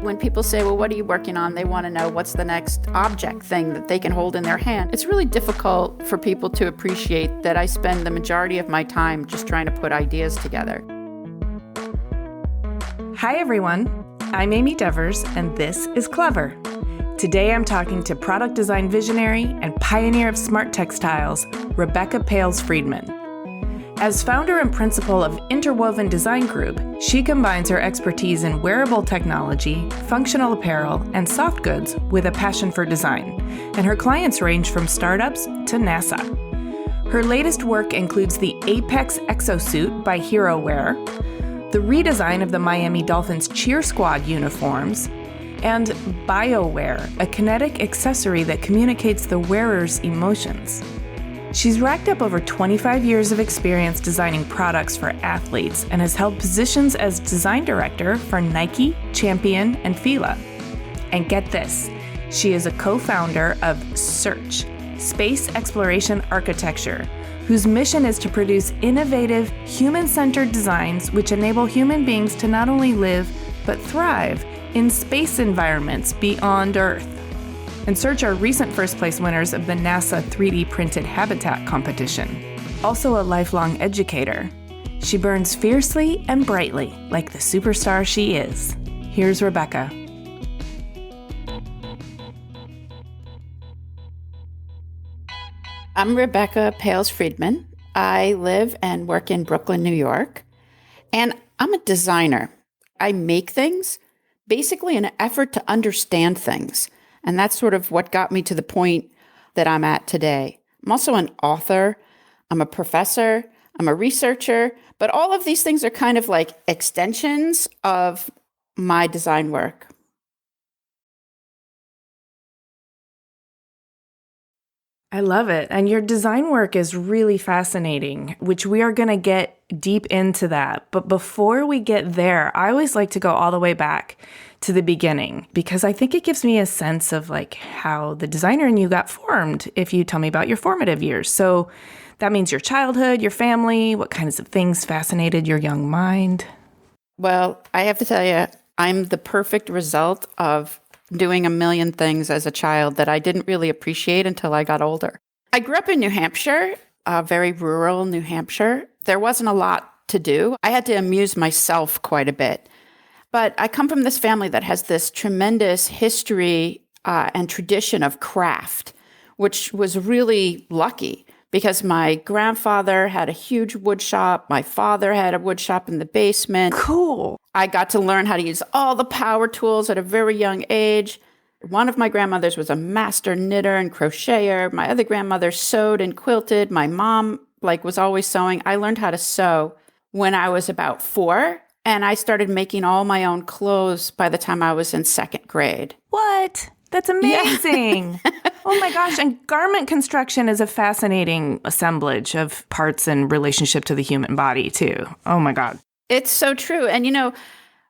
When people say, well, what are you working on? They want to know what's the next object thing that they can hold in their hand. It's really difficult for people to appreciate that I spend the majority of my time just trying to put ideas together. Hi, everyone. I'm Amy Devers, and this is Clever. Today, I'm talking to product design visionary and pioneer of smart textiles, Rebeccah Pailes-Friedman. As founder and principal of Interwoven Design Group, she combines her expertise in wearable technology, functional apparel, and soft goods with a passion for design, and her clients range from startups to NASA. Her latest work includes the Apex exosuit by Hero Wear, the redesign of the Miami Dolphins cheer squad uniforms, and BioWear, a kinetic accessory that communicates the wearer's emotions. She's racked up over 25 years of experience designing products for athletes and has held positions as design director for Nike, Champion, and Fila. And get this, she is a co-founder of Search, Space Exploration Architecture, whose mission is to produce innovative, human-centered designs which enable human beings to not only live, but thrive in space environments beyond Earth. And Search are recent first-place winners of the NASA 3D printed habitat competition. Also a lifelong educator, she burns fiercely and brightly like the superstar she is. Here's Rebeccah. I'm Rebeccah Pailes-Friedman. I live and work in Brooklyn, New York, and I'm a designer. I make things, basically in an effort to understand things. And that's sort of what got me to the point that I'm at today. I'm also an author. I'm a professor. I'm a researcher. But all of these things are kind of like extensions of my design work. I love it. And your design work is really fascinating, which we are going to get deep into that. But before we get there, I always like to go all the way back to the beginning, because I think it gives me a sense of like how the designer in you got formed if you tell me about your formative years. So that means your childhood, your family, what kinds of things fascinated your young mind? Well, I have to tell you, I'm the perfect result of doing a million things as a child that I didn't really appreciate until I got older. I grew up in New Hampshire, very rural New Hampshire. There wasn't a lot to do. I had to amuse myself quite a bit. But I come from this family that has this tremendous history and tradition of craft, which was really lucky because my grandfather had a huge wood shop. My father had a wood shop in the basement. Cool. I got to learn how to use all the power tools at a very young age. One of my grandmothers was a master knitter and crocheter. My other grandmother sewed and quilted. My mom was always sewing. I learned how to sew when I was about 4. And I started making all my own clothes by the time I was in 2nd grade. What? That's amazing. Yeah. Oh my gosh. And garment construction is a fascinating assemblage of parts in relationship to the human body too. Oh my God. It's so true. And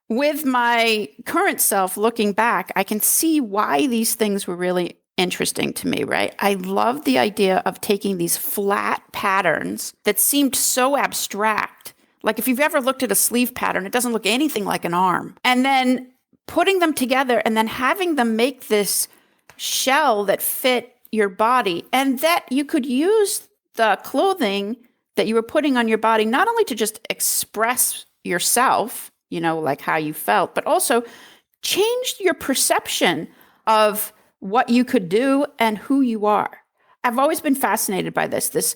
with my current self looking back, I can see why these things were really interesting to me, right? I love the idea of taking these flat patterns that seemed so abstract. Like if you've ever looked at a sleeve pattern, it doesn't look anything like an arm. And then putting them together and then having them make this shell that fit your body and that you could use the clothing that you were putting on your body, not only to just express yourself, like how you felt, but also changed your perception of what you could do and who you are. I've always been fascinated by this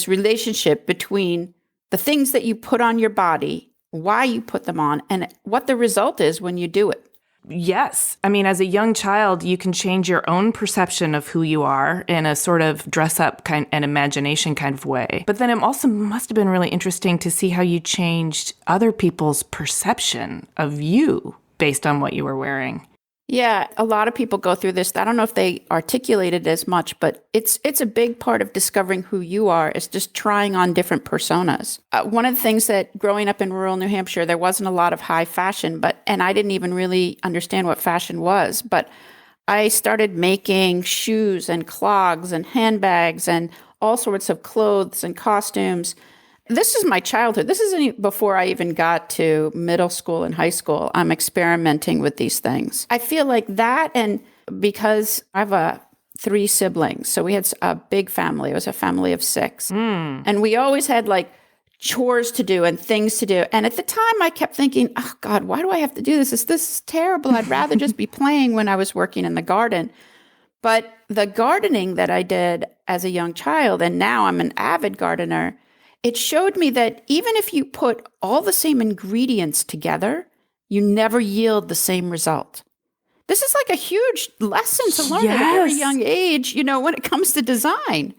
relationship between the things that you put on your body, why you put them on, and what the result is when you do it. Yes. I mean, as a young child, you can change your own perception of who you are in a sort of dress-up kind and imagination kind of way. But then it also must have been really interesting to see how you changed other people's perception of you based on what you were wearing. Yeah, a lot of people go through this. I don't know if they articulate it as much, but it's a big part of discovering who you are is just trying on different personas. One of the things that growing up in rural New Hampshire, there wasn't a lot of high fashion, and I didn't even really understand what fashion was, but I started making shoes and clogs and handbags and all sorts of clothes and costumes this is my childhood. This isn't before I even got to middle school and high school. I'm experimenting with these things. I feel like that, and because I have 3 siblings, so we had a big family. It was a family of 6. And we always had like chores to do and things to do. And at the time I kept thinking, oh God, why do I have to do this? This is terrible. I'd rather just be playing when I was working in the garden. But the gardening that I did as a young child, and now I'm an avid gardener, it showed me that even if you put all the same ingredients together, you never yield the same result. This is like a huge lesson to learn at a very young age, when it comes to design.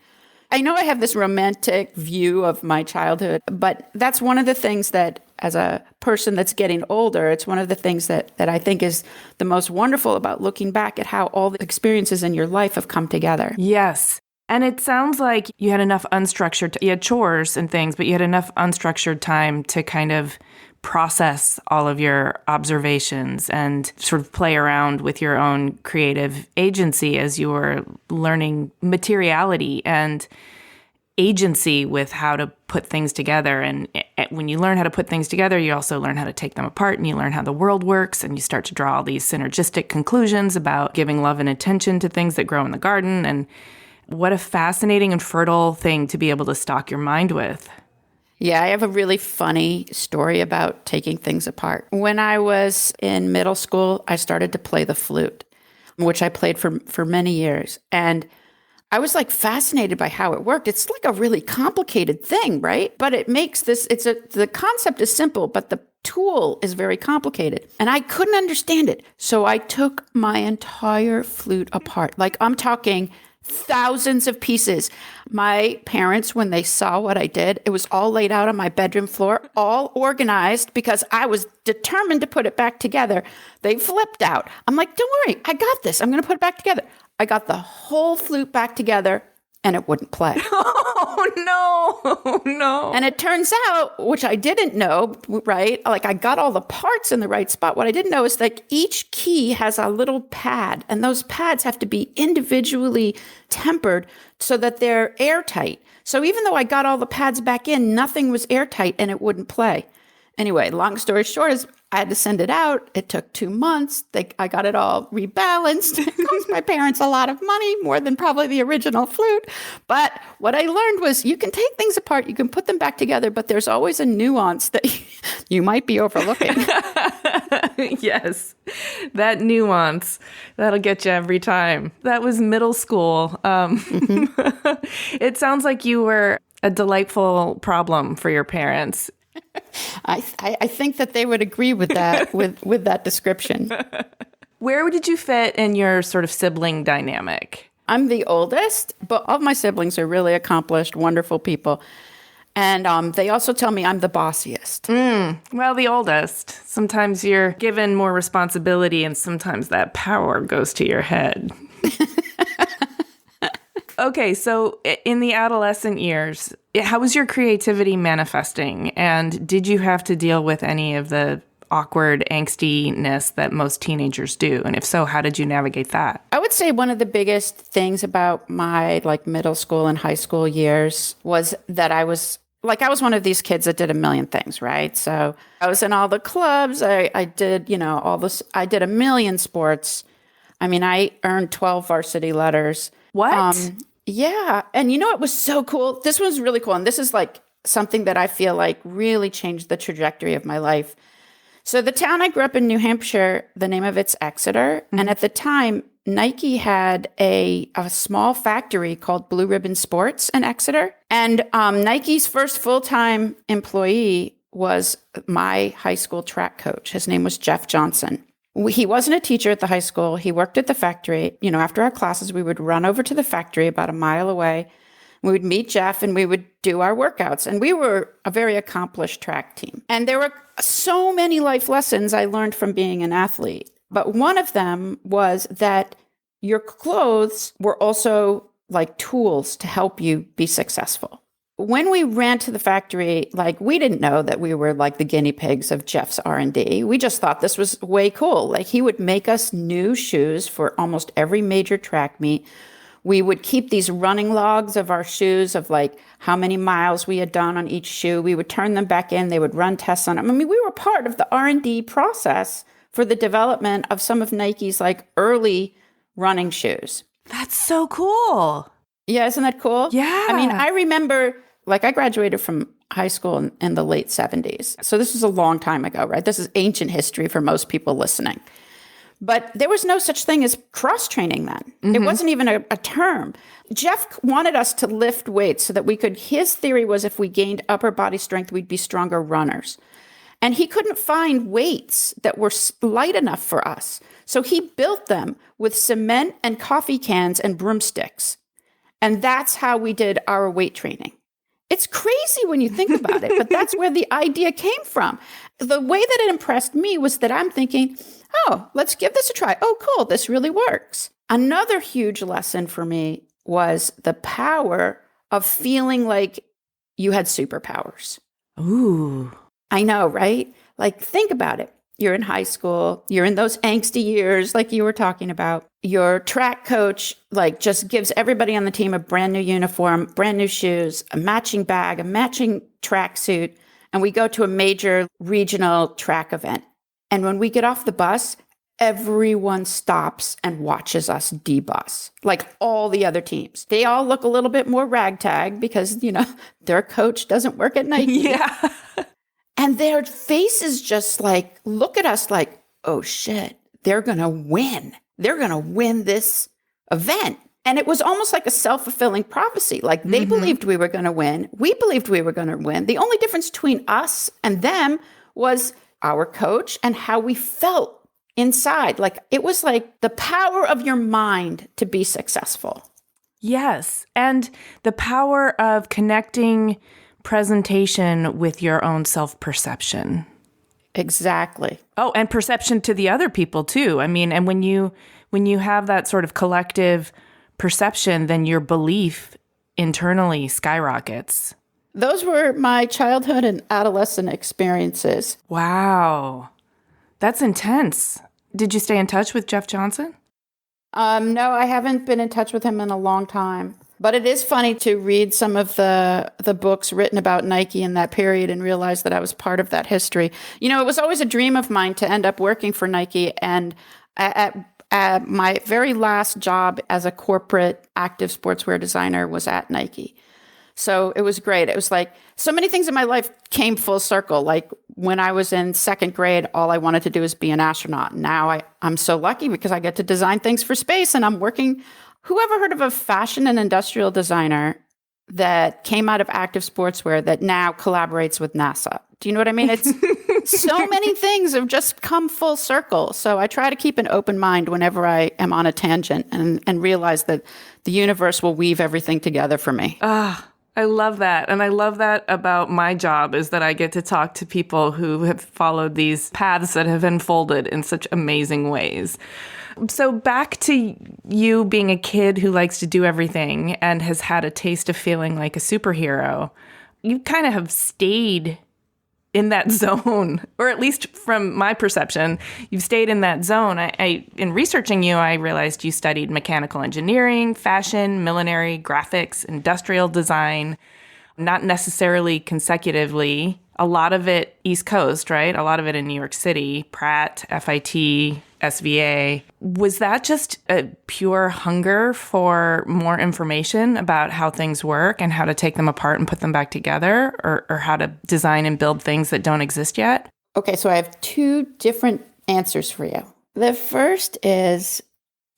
I know I have this romantic view of my childhood, but that's one of the things that, as a person that's getting older, it's one of the things that I think is the most wonderful about looking back at how all the experiences in your life have come together. Yes. And it sounds like you had enough you had chores and things, but you had enough unstructured time to kind of process all of your observations and sort of play around with your own creative agency as you were learning materiality and agency with how to put things together. And when you learn how to put things together, you also learn how to take them apart, and you learn how the world works, and you start to draw all these synergistic conclusions about giving love and attention to things that grow in the garden. And what a fascinating and fertile thing to be able to stock your mind with. Yeah, I have a really funny story about taking things apart. When I was in middle school, I started to play the flute, which I played for many years. And I was like fascinated by how it worked. It's like a really complicated thing, right? But it makes the concept is simple, but the tool is very complicated. And I couldn't understand it. So I took my entire flute apart. Like, I'm talking thousands of pieces. My parents, when they saw what I did, it was all laid out on my bedroom floor, all organized, because I was determined to put it back together. They flipped out. I'm like, don't worry, I got this. I'm going to put it back together. I got the whole flute back together, and it wouldn't play. Oh, no. And it turns out, which I didn't know, right? Like, I got all the parts in the right spot. What I didn't know is like each key has a little pad, and those pads have to be individually tempered so that they're airtight. So even though I got all the pads back in, nothing was airtight and it wouldn't play. Anyway, long story short is I had to send it out. It took 2 months. I got it all rebalanced. It cost my parents a lot of money, more than probably the original flute. But what I learned was you can take things apart, you can put them back together, but there's always a nuance that you might be overlooking. Yes, that nuance, that'll get you every time. That was middle school. It sounds like you were a delightful problem for your parents. I think that they would agree with that, with that description. Where did you fit in your sort of sibling dynamic? I'm the oldest, but all of my siblings are really accomplished, wonderful people. And they also tell me I'm the bossiest. Well, the oldest. Sometimes you're given more responsibility, and sometimes that power goes to your head. Okay, so in the adolescent years, how was your creativity manifesting? And did you have to deal with any of the awkward angstiness that most teenagers do? And if so, how did you navigate that? I would say one of the biggest things about my middle school and high school years was that I was one of these kids that did a million things, right? So I was in all the clubs. I did, all this. I did a million sports. I mean, I earned 12 varsity letters. What? Yeah. And it was so cool. This was really cool. And this is something that I feel like really changed the trajectory of my life. So the town I grew up in, New Hampshire, the name of it's Exeter. Mm-hmm. And at the time, Nike had a small factory called Blue Ribbon Sports in Exeter. And Nike's first full-time employee was my high school track coach. His name was Jeff Johnson. He wasn't a teacher at the high school. He worked at the factory. After our classes, we would run over to the factory about a mile away. We would meet Jeff and we would do our workouts. And we were a very accomplished track team. And there were so many life lessons I learned from being an athlete. But one of them was that your clothes were also like tools to help you be successful. When we ran to the factory, we didn't know that we were the guinea pigs of Jeff's R&D. We just thought this was way cool. He would make us new shoes for almost every major track meet. We would keep these running logs of our shoes of like how many miles we had done on each shoe. We would turn them back in. They would run tests on them. I mean, we were part of the R&D process for the development of some of Nike's like early running shoes. That's so cool. Yeah, isn't that cool? Yeah. I mean, I remember, like, I graduated from high school in the late 70s. So this was a long time ago, right? This is ancient history for most people listening. But there was no such thing as cross-training then. Mm-hmm. It wasn't even a term. Jeff wanted us to lift weights so that we could, his theory was if we gained upper body strength, we'd be stronger runners. And he couldn't find weights that were light enough for us. So he built them with cement and coffee cans and broomsticks. And that's how we did our weight training. It's crazy when you think about it, but that's where the idea came from. The way that it impressed me was that I'm thinking, oh, let's give this a try. Oh, cool, this really works. Another huge lesson for me was the power of feeling like you had superpowers. Ooh. I know, right? Like, think about it. You're in high school. You're in those angsty years like you were talking about. Your track coach, like, just gives everybody on the team a brand new uniform, brand new shoes, a matching bag, a matching tracksuit. And we go to a major regional track event. And when we get off the bus, everyone stops and watches us debus, like all the other teams. They all look a little bit more ragtag because, you know, their coach doesn't work at Nike. Yeah. And their faces just like, look at us like, oh shit, they're going to win. They're going to win this event. And it was almost like a self-fulfilling prophecy. Like they believed we were going to win. We believed we were going to win. The only difference between us and them was our coach and how we felt inside. Like it was like the power of your mind to be successful. Yes. And the power of connecting presentation with your own self-perception. Exactly. Oh, and perception to the other people too. I mean, and when you have that sort of collective perception, then your belief internally skyrockets. Those were my childhood and adolescent experiences. Wow. That's intense. Did you stay in touch with Jeff Johnson? No, I haven't been in touch with him in a long time. But it is funny to read some of the books written about Nike in that period and realize that I was part of that history. You know, it was always a dream of mine to end up working for Nike. And at my very last job as a corporate active sportswear designer was at Nike. So it was great. It was like so many things in my life came full circle. Like when I was in second grade, all I wanted to do was be an astronaut. Now I'm so lucky because I get to design things for space and I'm working. Who ever heard of a fashion and industrial designer that came out of active sportswear that now collaborates with NASA? Do you know what I mean? It's so many things have just come full circle. So I try to keep an open mind whenever I am on a tangent and realize that the universe will weave everything together for me. I love that. And I love that about my job is that I get to talk to people who have followed these paths that have unfolded in such amazing ways. So back to you being a kid who likes to do everything and has had a taste of feeling like a superhero. You kind of have stayed in that zone, or at least from my perception, you've stayed in that zone. In researching you, I realized you studied mechanical engineering, fashion, millinery, graphics, industrial design, not necessarily consecutively. A lot of it East Coast, right? A lot of it in New York City, Pratt, FIT, SVA. Was that just a pure hunger for more information about how things work and how to take them apart and put them back together, or how to design and build things that don't exist yet? Okay, so I have two different answers for you. The first is,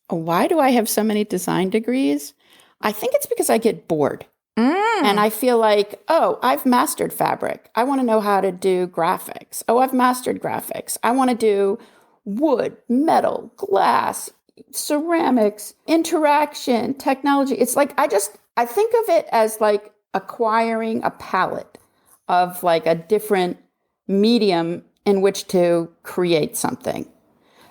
why do I have so many design degrees? I think it's because I get bored. And I feel like, oh, I've mastered fabric. I want to know how to do graphics. Oh, I've mastered graphics. I want to do wood, metal, glass, ceramics, interaction, technology. It's like, I think of it as like acquiring a palette of like a different medium in which to create something.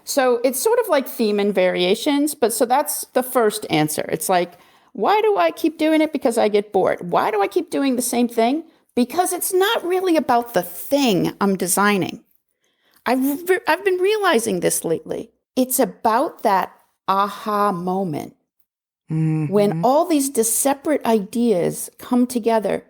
So it's sort of like theme and variations. But so that's the first answer. It's like, why do I keep doing it? Because I get bored. Why do I keep doing the same thing? Because it's not really about the thing I'm designing. I've been realizing this lately. It's about that aha moment. when all these separate ideas come together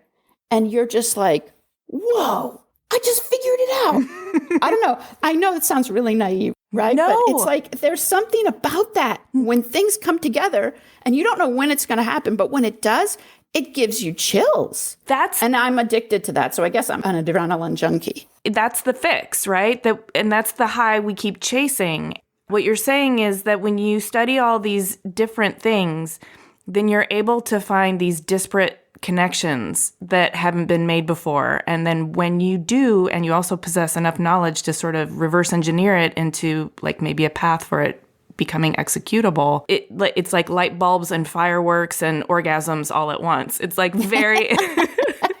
and you're just like, whoa, I just figured it out. I don't know. I know it sounds really naive, right? No. But it's like there's something about that when things come together and you don't know when it's going to happen, but when it does, it gives you chills. And I'm addicted to that. So I guess I'm an adrenaline junkie. That's the fix, right? And that's the high we keep chasing. What you're saying is that when you study all these different things, then you're able to find these disparate connections that haven't been made before. And then when you do, and you also possess enough knowledge to sort of reverse engineer it into like maybe a path for it becoming executable, it's like light bulbs and fireworks and orgasms all at once. It's like very...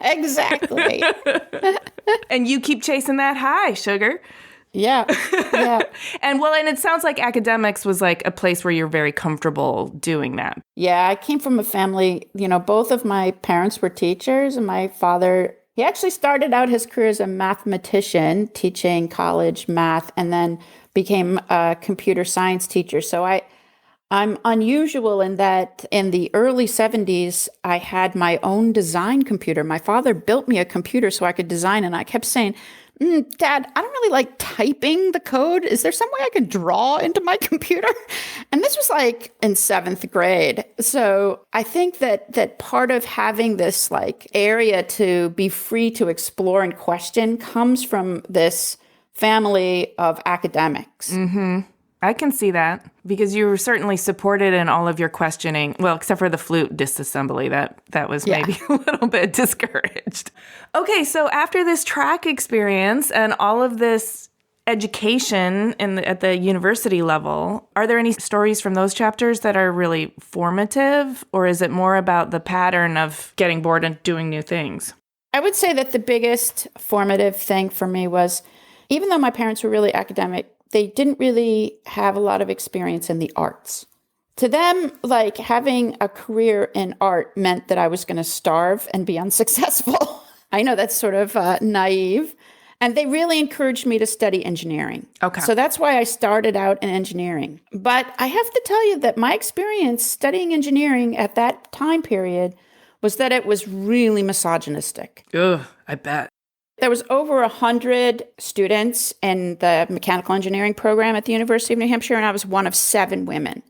Exactly. And you keep chasing that high, sugar. Yeah. And it sounds like academics was like a place where you're very comfortable doing that. Yeah, I came from a family, both of my parents were teachers, and my father, he actually started out his career as a mathematician, teaching college math, and then became a computer science teacher. So I'm unusual in that in the early 70s, I had my own design computer. My father built me a computer so I could design, and I kept saying, Dad, I don't really like typing the code. Is there some way I could draw into my computer? And this was like in 7th grade. So I think that part of having this like area to be free to explore and question comes from this family of academics. Mm-hmm. I can see that because you were certainly supported in all of your questioning. Well, except for the flute disassembly, that was maybe a little bit discouraged. Okay, so after this track experience and all of this education at the university level, are there any stories from those chapters that are really formative, or is it more about the pattern of getting bored and doing new things? I would say that the biggest formative thing for me was, even though my parents were really academic, they didn't really have a lot of experience in the arts. To them, like having a career in art meant that I was going to starve and be unsuccessful. I know that's sort of naive. And they really encouraged me to study engineering. Okay. So that's why I started out in engineering. But I have to tell you that my experience studying engineering at that time period was that it was really misogynistic. Ugh, I bet. There was over 100 students in the mechanical engineering program at the University of New Hampshire, and I was one of 7 women.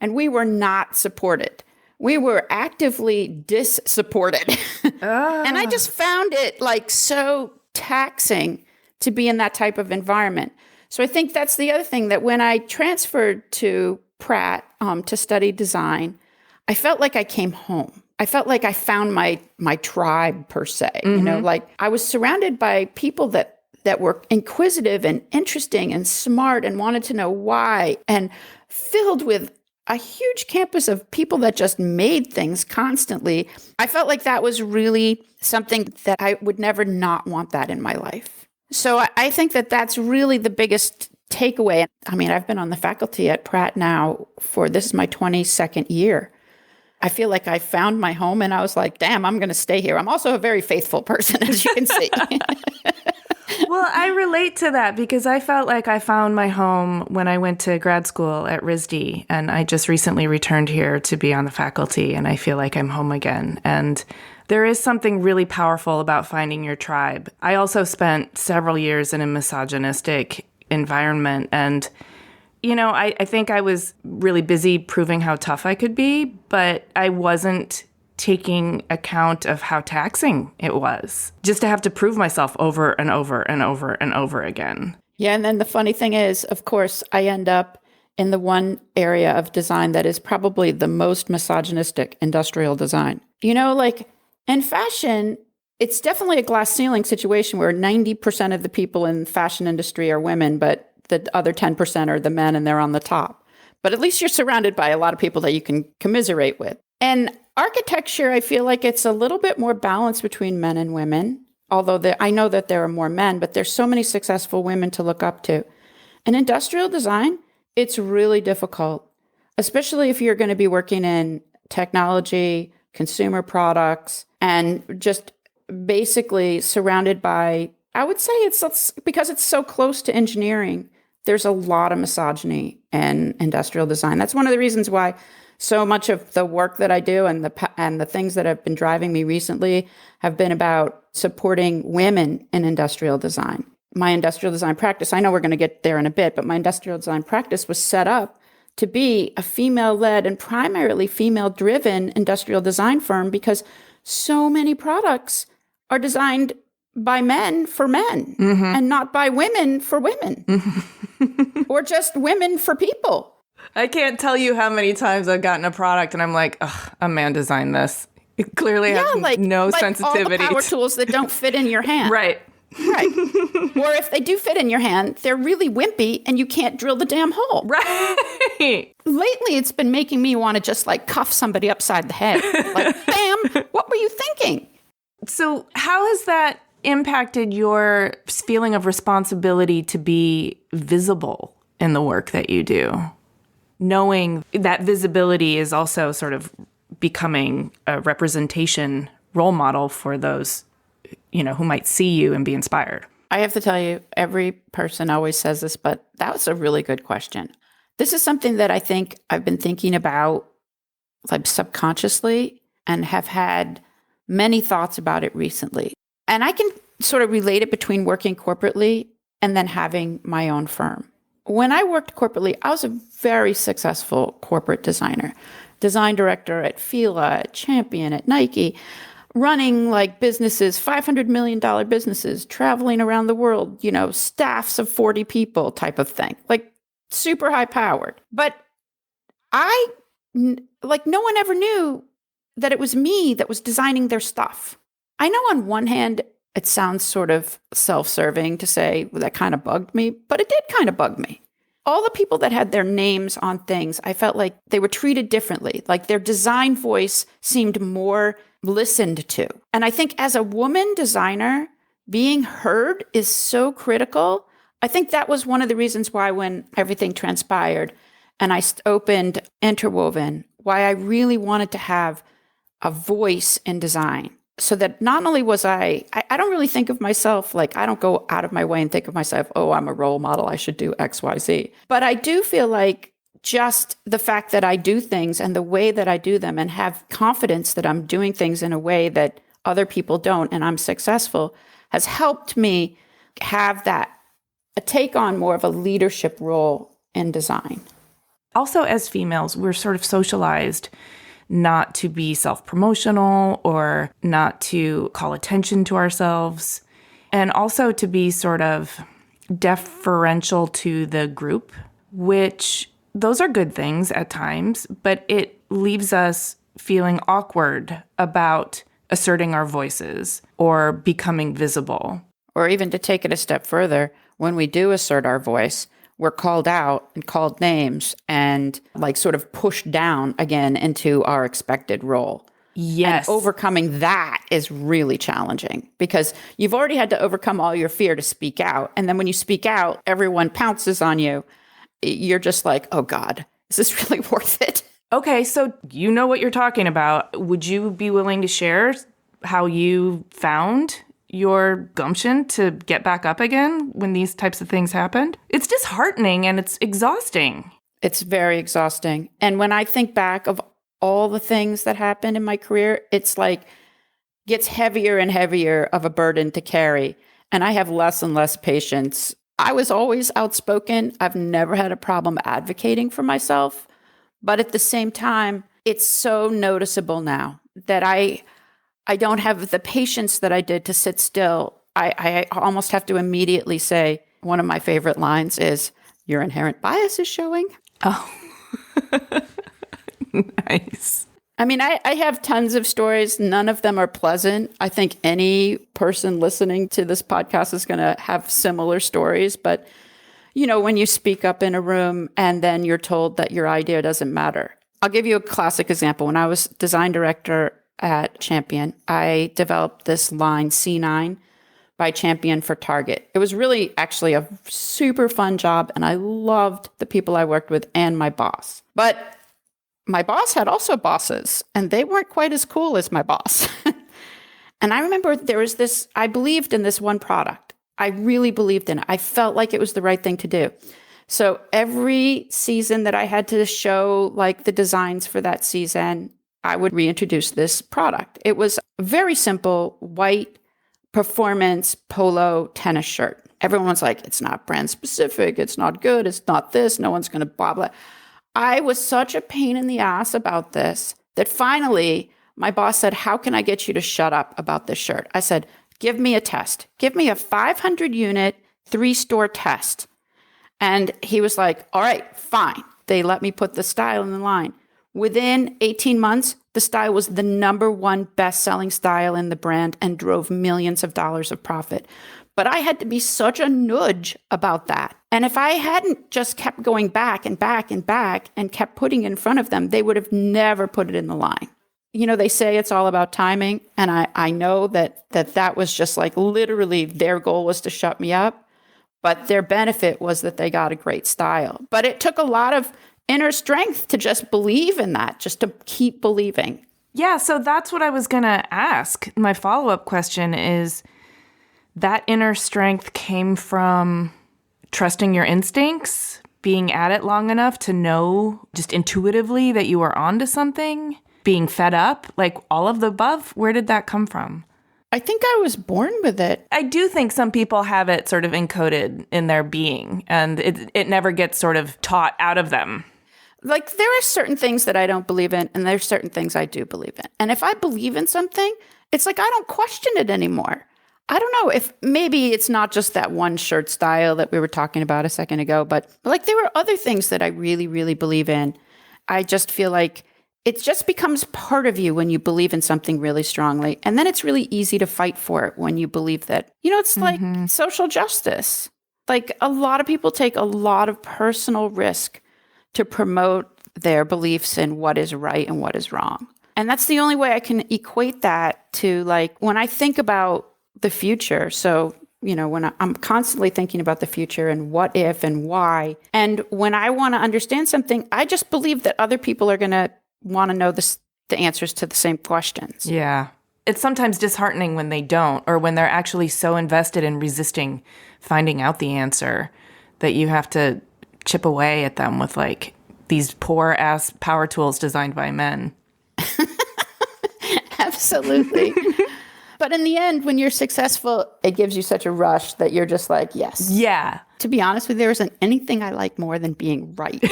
And we were not supported. We were actively dis-supported. And I just found it like so taxing to be in that type of environment. So I think that's the other thing, that when I transferred to Pratt to study design, I felt like I came home. I felt like I found my tribe, per se. Mm-hmm. Like I was surrounded by people that were inquisitive and interesting and smart and wanted to know why, and filled with a huge campus of people that just made things constantly. I felt like that was really something that I would never not want that in my life. So I think that that's really the biggest takeaway. I mean, I've been on the faculty at Pratt now this is my 22nd year. I feel like I found my home, and I was like, damn, I'm going to stay here. I'm also a very faithful person, as you can see. Well, I relate to that because I felt like I found my home when I went to grad school at RISD, and I just recently returned here to be on the faculty, and I feel like I'm home again. And there is something really powerful about finding your tribe. I also spent several years in a misogynistic environment, and I think I was really busy proving how tough I could be, but I wasn't taking account of how taxing it was just to have to prove myself over and over and over and over again. Yeah, and then the funny thing is, of course, I end up in the one area of design that is probably the most misogynistic, industrial design. Like in fashion, it's definitely a glass ceiling situation where 90% of the people in the fashion industry are women, but the other 10% are the men, and they're on the top. But at least you're surrounded by a lot of people that you can commiserate with. And architecture, I feel like it's a little bit more balanced between men and women, although I know that there are more men, but there's so many successful women to look up to. In industrial design, it's really difficult, especially if you're going to be working in technology, consumer products, and just basically surrounded by, I would say it's because it's so close to engineering, there's a lot of misogyny in industrial design. That's one of the reasons why So much of the work that I do and the things that have been driving me recently have been about supporting women in industrial design. My industrial design practice, I know we're going to get there in a bit, but my industrial design practice was set up to be a female-led and primarily female-driven industrial design firm because so many products are designed by men for men and not by women for women or just women for people. I can't tell you how many times I've gotten a product and I'm like, ugh, a man designed this. It clearly has no sensitivity. All the power tools that don't fit in your hand. Right. Right. Or if they do fit in your hand, they're really wimpy and you can't drill the damn hole. Right. Lately, it's been making me want to just like cuff somebody upside the head. Like, bam, what were you thinking? So how has that impacted your feeling of responsibility to be visible in the work that you do? Knowing that visibility is also sort of becoming a representation role model for those, who might see you and be inspired. I have to tell you, every person always says this, but that was a really good question. This is something that I think I've been thinking about like subconsciously and have had many thoughts about it recently. And I can sort of relate it between working corporately and then having my own firm. When I worked corporately, I was a very successful corporate designer, design director at Fila, at Champion, at Nike, running like businesses, $500 million businesses, traveling around the world, staffs of 40 people type of thing, like super high powered. But no one ever knew that it was me that was designing their stuff. I know on one hand, it sounds sort of self-serving to say that kind of bugged me, but it did kind of bug me. All the people that had their names on things, I felt like they were treated differently. Like their design voice seemed more listened to. And I think as a woman designer, being heard is so critical. I think that was one of the reasons why when everything transpired and I opened Interwoven, why I really wanted to have a voice in design. So that not only was I don't really think of myself, like I don't go out of my way and think of myself, oh, I'm a role model, I should do X, Y, Z. But I do feel like just the fact that I do things and the way that I do them and have confidence that I'm doing things in a way that other people don't and I'm successful has helped me have take on more of a leadership role in design. Also, as females, we're sort of socialized not to be self-promotional or not to call attention to ourselves, and also to be sort of deferential to the group, which those are good things at times, but it leaves us feeling awkward about asserting our voices or becoming visible. Or even to take it a step further, when we do assert our voice, we're called out and called names and like sort of pushed down again into our expected role. Yes. And overcoming that is really challenging because you've already had to overcome all your fear to speak out. And then when you speak out, everyone pounces on you. You're just like, oh God, is this really worth it? Okay, so you know what you're talking about. Would you be willing to share how you found your gumption to get back up again when these types of things happened? It's disheartening and it's exhausting. It's very exhausting. And when I think back of all the things that happened in my career, it's like gets heavier and heavier of a burden to carry. And I have less and less patience. I was always outspoken. I've never had a problem advocating for myself. But at the same time, it's so noticeable now that I don't have the patience that I did to sit still. I almost have to immediately say, one of my favorite lines is, your inherent bias is showing. Oh, nice. I mean, I have tons of stories. None of them are pleasant. I think any person listening to this podcast is going to have similar stories. But, when you speak up in a room and then you're told that your idea doesn't matter. I'll give you a classic example. When I was design director at Champion, I developed this line C9 by Champion for Target. It was really actually a super fun job, and I loved the people I worked with and my boss. But my boss had also bosses, and they weren't quite as cool as my boss. And I remember there was I believed in this one product. I really believed in it. I felt like it was the right thing to do. So every season that I had to show like the designs for that season, I would reintroduce this product. It was a very simple white performance polo tennis shirt. Everyone was like, it's not brand specific. It's not good. It's not this. No one's going to blah, blah. I was such a pain in the ass about this that finally my boss said, how can I get you to shut up about this shirt? I said, give me a test. Give me a 500 unit, 3-store test. And he was like, all right, fine. They let me put the style in the line. Within 18 months, the style was the #1 best-selling style in the brand and drove millions of dollars of profit. But I had to be such a nudge about that. And if I hadn't just kept going back and back and back and kept putting it in front of them, they would have never put it in the line. You know, they say it's all about timing. And I know that was just like literally their goal was to shut me up. But their benefit was that they got a great style. But it took a lot of inner strength to just believe in that, just to keep believing. Yeah, so that's what I was going to ask. My follow-up question is, that inner strength came from trusting your instincts, being at it long enough to know just intuitively that you were onto something, being fed up, like all of the above? Where did that come from? I think I was born with it. I do think some people have it sort of encoded in their being, and it never gets sort of taught out of them. Like, there are certain things that I don't believe in, and there's certain things I do believe in. And if I believe in something, it's like I don't question it anymore. I don't know if maybe it's not just that one shirt style that we were talking about a second ago, but like there were other things that I really, really believe in. I just feel like it just becomes part of you when you believe in something really strongly. And then it's really easy to fight for it when you believe that, you know, it's like social justice. Like a lot of people take a lot of personal risk to promote their beliefs in what is right and what is wrong. And that's the only way I can equate that to, like, when I think about the future. So, you know, when I'm constantly thinking about the future and what if and why. And when I want to understand something, I just believe that other people are going to want to know the answers to the same questions. Yeah. It's sometimes disheartening when they don't, or when they're actually so invested in resisting finding out the answer that you have to chip away at them with like these poor ass power tools designed by men. Absolutely. But in the end, when you're successful, it gives you such a rush that you're just like, yes. Yeah. To be honest with you, there isn't anything I like more than being right.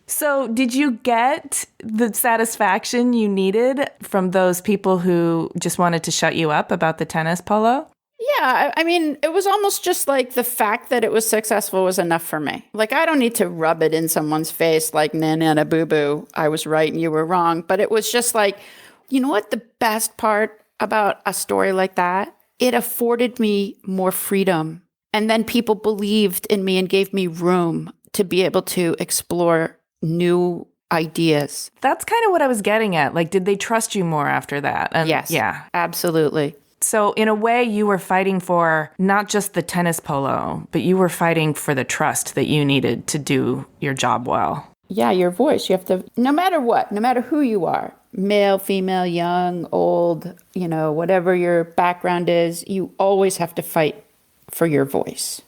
So did you get the satisfaction you needed from those people who just wanted to shut you up about the tennis polo? Yeah, I mean, it was almost just like the fact that it was successful was enough for me. Like, I don't need to rub it in someone's face like, na boo boo, I was right and you were wrong. But it was just like, you know what the best part about a story like that? It afforded me more freedom. And then people believed in me and gave me room to be able to explore new ideas. That's kind of what I was getting at. Like, did they trust you more after that? And yes. Yeah. Absolutely. So in a way, you were fighting for not just the tennis polo, but you were fighting for the trust that you needed to do your job well. Yeah, your voice. You have to, no matter what, no matter who you are, male, female, young, old, you know, whatever your background is, you always have to fight for your voice.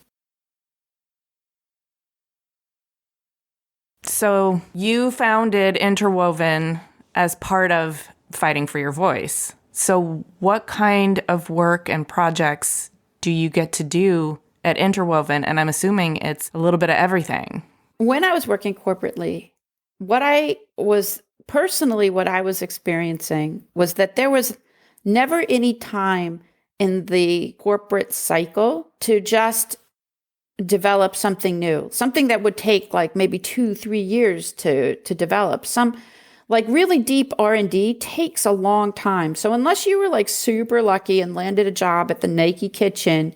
So you founded Interwoven as part of fighting for your voice. So what kind of work and projects do you get to do at Interwoven? And I'm assuming it's a little bit of everything. When I was working corporately, what I was experiencing was that there was never any time in the corporate cycle to just develop something new, something that would take like maybe 2-3 years to develop. Some like really deep R&D takes a long time. So unless you were like super lucky and landed a job at the Nike kitchen,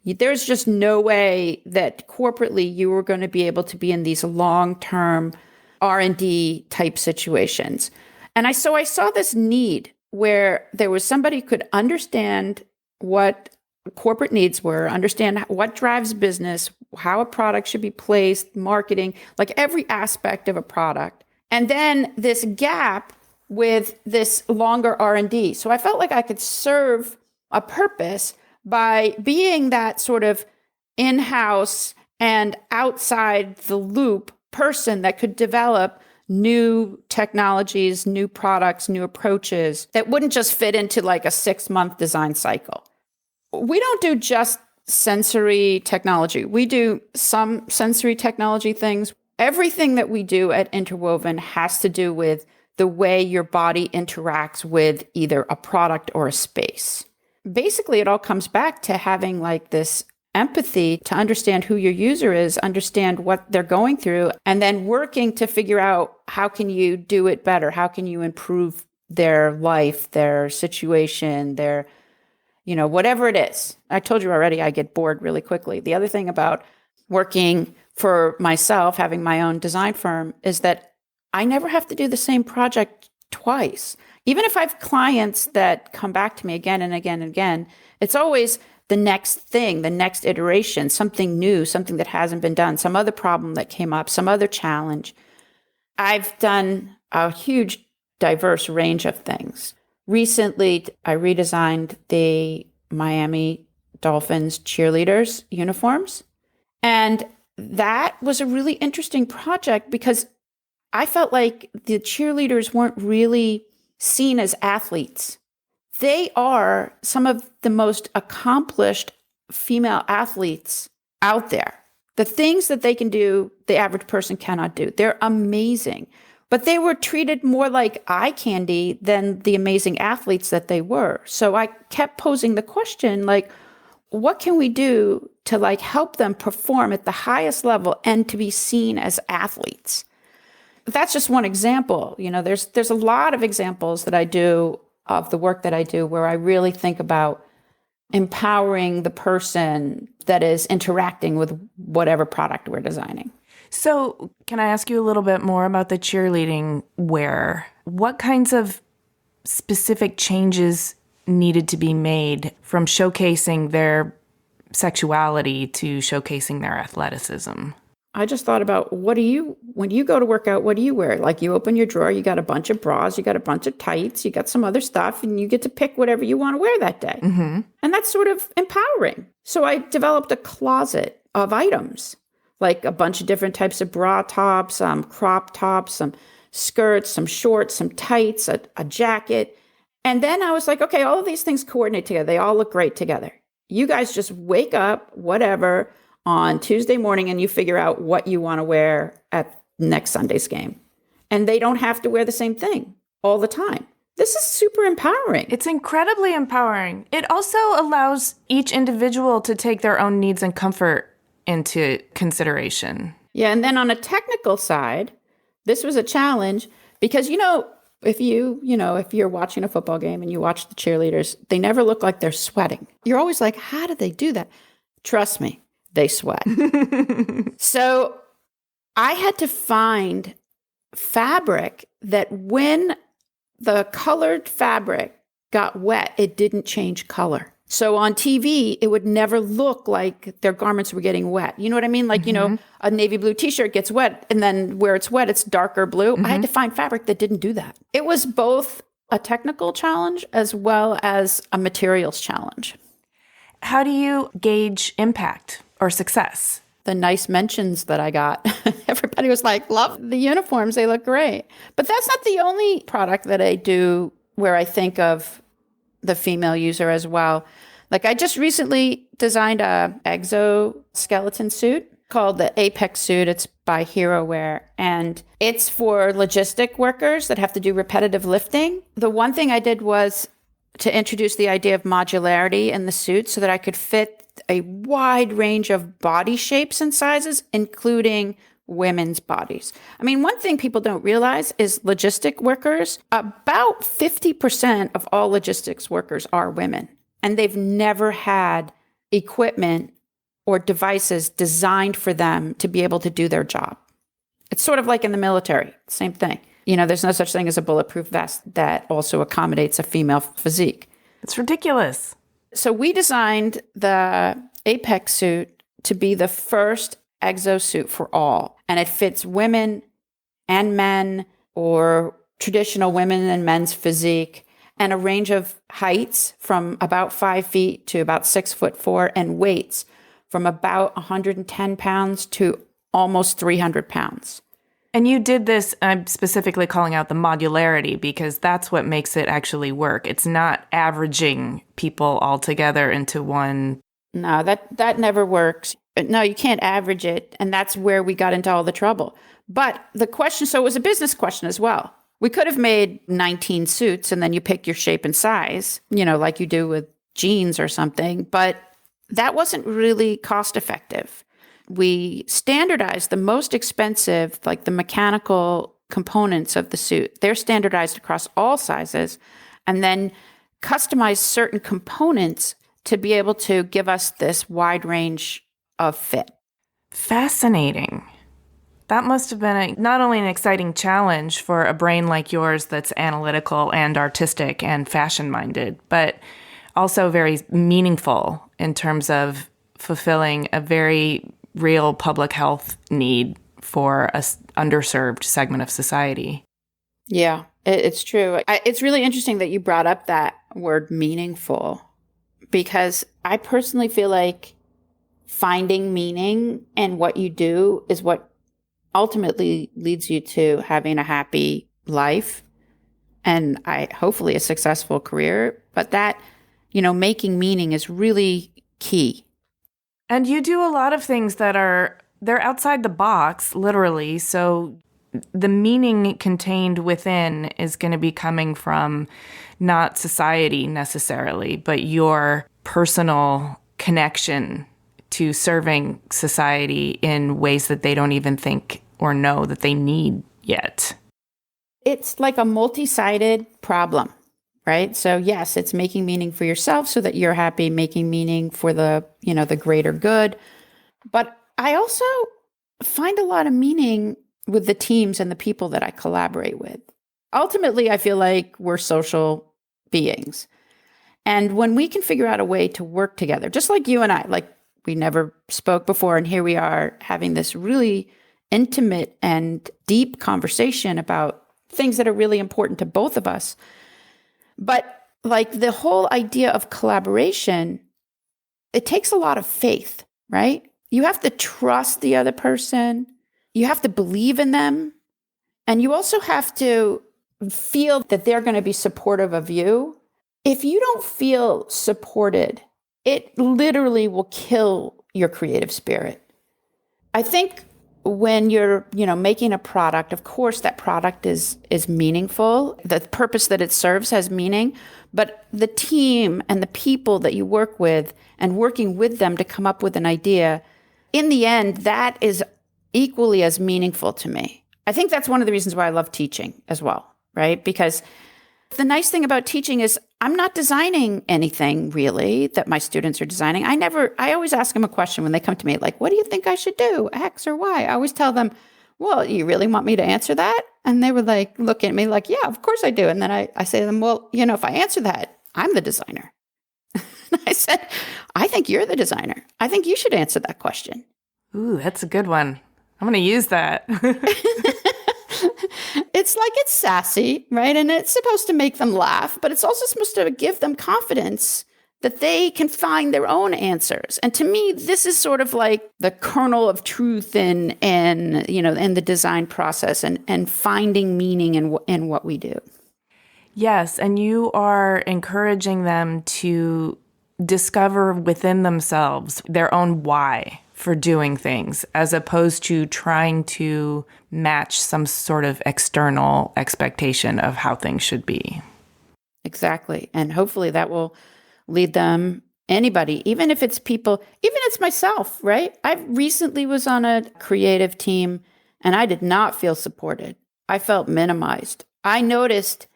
there's just no way that corporately you were going to be able to be in these long-term R&D type situations. And I saw this need where there was somebody who could understand what corporate needs were, understand what drives business, how a product should be placed, marketing, like every aspect of a product. And then this gap with this longer R&D. So I felt like I could serve a purpose by being that sort of in-house and outside the loop person that could develop new technologies, new products, new approaches that wouldn't just fit into like a 6-month design cycle. We don't do just sensory technology. We do some sensory technology things. Everything that we do at Interwoven has to do with the way your body interacts with either a product or a space. Basically, it all comes back to having like this empathy to understand who your user is, understand what they're going through, and then working to figure out how can you do it better? How can you improve their life, their situation, their, whatever it is. I told you already, I get bored really quickly. The other thing about working for myself, having my own design firm, is that I never have to do the same project twice. Even if I have clients that come back to me again and again and again, it's always the next thing, the next iteration, something new, something that hasn't been done, some other problem that came up, some other challenge. I've done a huge, diverse range of things. Recently, I redesigned the Miami Dolphins cheerleaders' uniforms. And that was a really interesting project because I felt like the cheerleaders weren't really seen as athletes. They are some of the most accomplished female athletes out there. The things that they can do, the average person cannot do. They're amazing. But they were treated more like eye candy than the amazing athletes that they were. So I kept posing the question, like, what can we do to like help them perform at the highest level and to be seen as athletes? That's just one example. There's a lot of examples that I do of the work that I do where I really think about empowering the person that is interacting with whatever product we're designing. So can I ask you a little bit more about the cheerleading wear? What kinds of specific changes needed to be made from showcasing their sexuality to showcasing their athleticism? I just thought about when you go to work out, what do you wear? Like you open your drawer, you got a bunch of bras, you got a bunch of tights, you got some other stuff, and you get to pick whatever you want to wear that day. Mm-hmm. And that's sort of empowering. So I developed a closet of items, like a bunch of different types of bra tops, crop tops, some skirts, some shorts, some tights, a jacket. And then I was like, okay, all of these things coordinate together. They all look great together. You guys just wake up, whatever, on Tuesday morning and you figure out what you want to wear at next Sunday's game. And they don't have to wear the same thing all the time. This is super empowering. It's incredibly empowering. It also allows each individual to take their own needs and comfort into consideration. Yeah, and then on a technical side, this was a challenge because, if you're watching a football game and you watch the cheerleaders, they never look like they're sweating. You're always like, how do they do that? Trust me. They sweat. So I had to find fabric that when the colored fabric got wet, it didn't change color. So on TV, it would never look like their garments were getting wet. You know what I mean? Like, a navy blue t-shirt gets wet and then where it's wet, it's darker blue. I had to find fabric that didn't do that. It was both a technical challenge as well as a materials challenge. How do you gauge impact or success? The nice mentions that I got. Everybody was like, love the uniforms. They look great. But that's not the only product that I do where I think of the female user as well. Like I just recently designed a exoskeleton suit called the Apex suit. It's by Hero Wear. And it's for logistic workers that have to do repetitive lifting. The one thing I did was to introduce the idea of modularity in the suit so that I could fit a wide range of body shapes and sizes, including women's bodies. I mean, one thing people don't realize is logistic workers, about 50% of all logistics workers are women, and they've never had equipment or devices designed for them to be able to do their job. It's sort of like in the military, same thing. There's no such thing as a bulletproof vest that also accommodates a female physique. It's ridiculous. So we designed the Apex suit to be the first exosuit for all. And it fits women and men or traditional women and men's physique and a range of heights from about 5 feet to about 6'4" and weights from about 110 pounds to almost 300 pounds. And you did this, I'm specifically calling out the modularity because that's what makes it actually work. It's not averaging people all together into one. No, that never works. No, you can't average it. And that's where we got into all the trouble. But the question, so it was a business question as well. We could have made 19 suits and then you pick your shape and size, like you do with jeans or something. But that wasn't really cost effective. We standardized the most expensive, like the mechanical components of the suit. They're standardized across all sizes, and then customized certain components to be able to give us this wide range of fit. Fascinating. That must have been not only an exciting challenge for a brain like yours that's analytical and artistic and fashion-minded, but also very meaningful in terms of fulfilling a very real public health need for a underserved segment of society. Yeah, it's true. It's really interesting that you brought up that word meaningful, because I personally feel like finding meaning in what you do is what ultimately leads you to having a happy life and hopefully a successful career. But that, making meaning is really key. And you do a lot of things they're outside the box, literally. So the meaning contained within is going to be coming from not society necessarily, but your personal connection to serving society in ways that they don't even think or know that they need yet. It's like a multi-sided problem, right? So yes, it's making meaning for yourself so that you're happy, making meaning for the greater good. But I also find a lot of meaning with the teams and the people that I collaborate with. Ultimately, I feel like we're social beings. And when we can figure out a way to work together, just like you and I, like we never spoke before, and here we are having this really intimate and deep conversation about things that are really important to both of us. But like the whole idea of collaboration, it takes a lot of faith, right? You have to trust the other person. You have to believe in them. And you also have to feel that they're going to be supportive of you. If you don't feel supported, it literally will kill your creative spirit. I think when you're, making a product, of course, that product is meaningful. The purpose that it serves has meaning, but the team and the people that you work with and working with them to come up with an idea, in the end, that is equally as meaningful to me. I think that's one of the reasons why I love teaching as well, right? Because the nice thing about teaching is I'm not designing anything really that my students are designing. I always ask them a question when they come to me, like, what do you think I should do, X or Y? I always tell them, well, you really want me to answer that? And they would look at me like, yeah, of course I do. And then I say to them, well, if I answer that, I'm the designer. I said, I think you're the designer. I think you should answer that question. Ooh, that's a good one. I'm going to use that. It's sassy, right? And it's supposed to make them laugh, but it's also supposed to give them confidence that they can find their own answers. And to me, this is sort of like the kernel of truth in the design process and finding meaning in what we do. Yes, and you are encouraging them to discover within themselves their own why for doing things, as opposed to trying to match some sort of external expectation of how things should be. Exactly. And hopefully that will lead them, anybody, even if it's people, even it's myself, right? I recently was on a creative team and I did not feel supported. I felt minimized. I noticed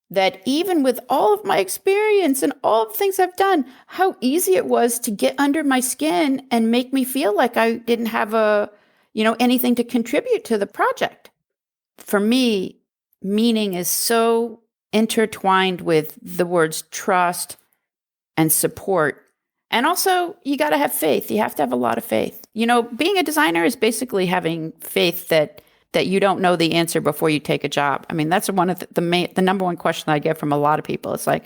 that even with all of my experience and all the things I've done, how easy it was to get under my skin and make me feel like I didn't have anything to contribute to the project. For me, meaning is so intertwined with the words trust and support. And also, you got to have faith. You have to have a lot of faith. Being a designer is basically having faith that you don't know the answer before you take a job. I mean, that's one of the number one question I get from a lot of people. It's like,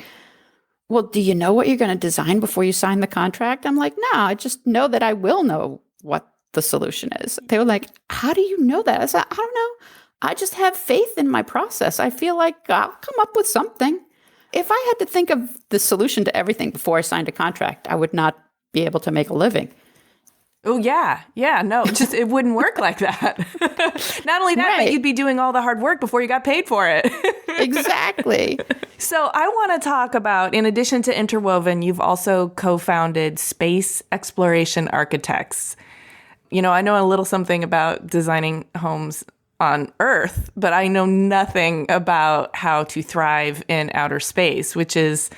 well, do you know what you're going to design before you sign the contract? I'm like, no, I just know that I will know what the solution is. They were like, how do you know that? I said, I don't know. I just have faith in my process. I feel like I'll come up with something. If I had to think of the solution to everything before I signed a contract, I would not be able to make a living. Oh, yeah. Yeah. No, just it wouldn't work like that. Not only that, but you'd be doing all the hard work before you got paid for it. Exactly. So I want to talk about, in addition to Interwoven, you've also co-founded Space Exploration Architects. You know, I know a little something about designing homes on Earth, but I know nothing about how to thrive in outer space, which is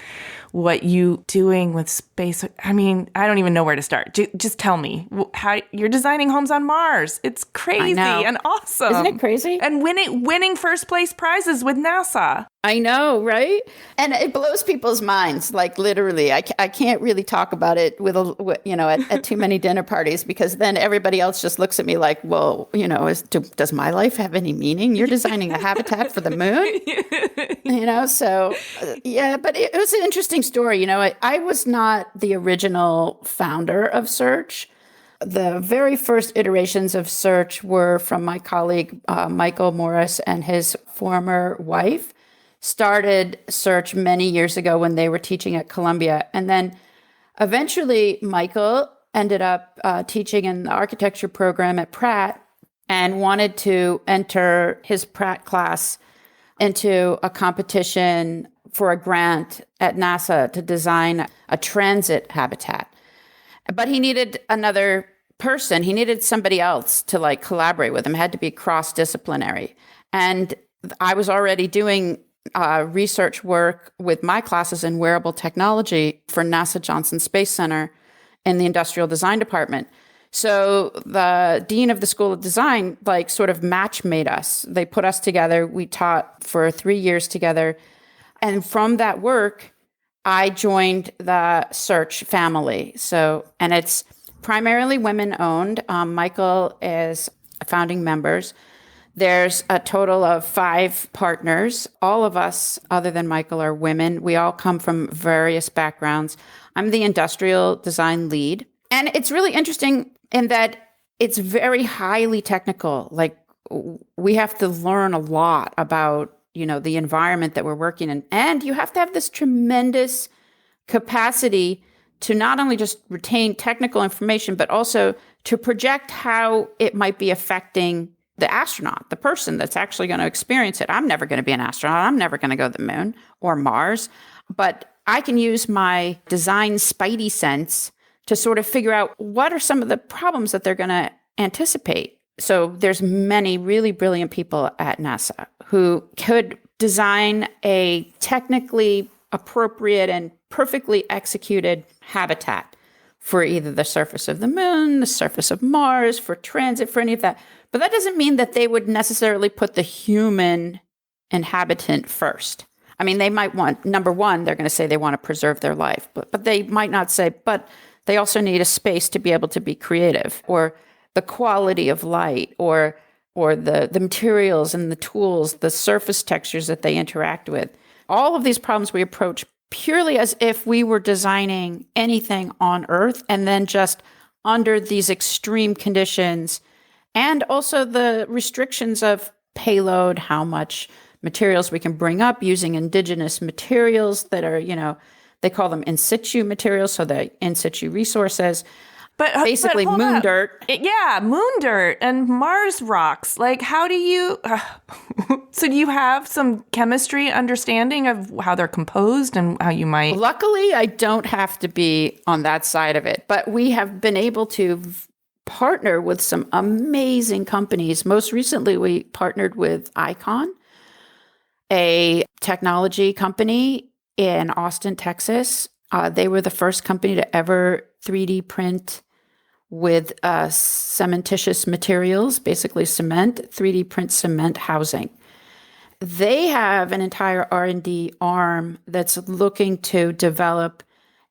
what you doing with space. I mean, I don't even know where to start. Just tell me how you're designing homes on Mars. It's crazy and awesome. Isn't it crazy? And winning first place prizes with NASA. I know, right? And it blows people's minds. Like literally, I can't really talk about it at too many dinner parties, because then everybody else just looks at me like, well, does my life have any meaning? You're designing a habitat for the moon, So yeah, but it was an interesting story. I was not the original founder of Search. The very first iterations of Search were from my colleague, Michael Morris, and his former wife. Started Search many years ago when they were teaching at Columbia. And then eventually Michael ended up teaching in the architecture program at Pratt and wanted to enter his Pratt class into a competition for a grant at NASA to design a transit habitat. But he needed another person. He needed somebody else to collaborate with him. It had to be cross-disciplinary. And I was already doing research work with my classes in wearable technology for NASA Johnson Space Center in the industrial design department. So the dean of the School of Design, sort of match made us. They put us together. We taught for 3 years together. And from that work, I joined the Search family. And it's primarily women owned. Michael is founding members. There's a total of 5 partners. All of us, other than Michael, are women. We all come from various backgrounds. I'm the industrial design lead. And it's really interesting in that it's very highly technical. We have to learn a lot about, the environment that we're working in. And you have to have this tremendous capacity to not only just retain technical information, but also to project how it might be affecting the astronaut, the person that's actually going to experience it. I'm never going to be an astronaut. I'm never going to go to the moon or Mars. But I can use my design spidey sense to sort of figure out what are some of the problems that they're going to anticipate. So there's many really brilliant people at NASA who could design a technically appropriate and perfectly executed habitat for either the surface of the moon, the surface of Mars, for transit, for any of that. But that doesn't mean that they would necessarily put the human inhabitant first. I mean, they might want, number one, they're going to say they want to preserve their life, but they might not say, but they also need a space to be able to be creative, or the quality of light, or the materials and the tools, the surface textures that they interact with. All of these problems we approach purely as if we were designing anything on Earth, and then just under these extreme conditions, and also the restrictions of payload, how much materials we can bring up using indigenous materials that are, they call them in situ materials, so the in situ resources. But basically moon dirt. Moon dirt and Mars rocks. How do you... So do you have some chemistry understanding of how they're composed and how you might... Luckily, I don't have to be on that side of it, but we have been able to partner with some amazing companies. Most recently, we partnered with Icon, a technology company in Austin, Texas. They were the first company to ever 3D print with cementitious materials, basically cement, 3D print cement housing. They have an entire R&D arm that's looking to develop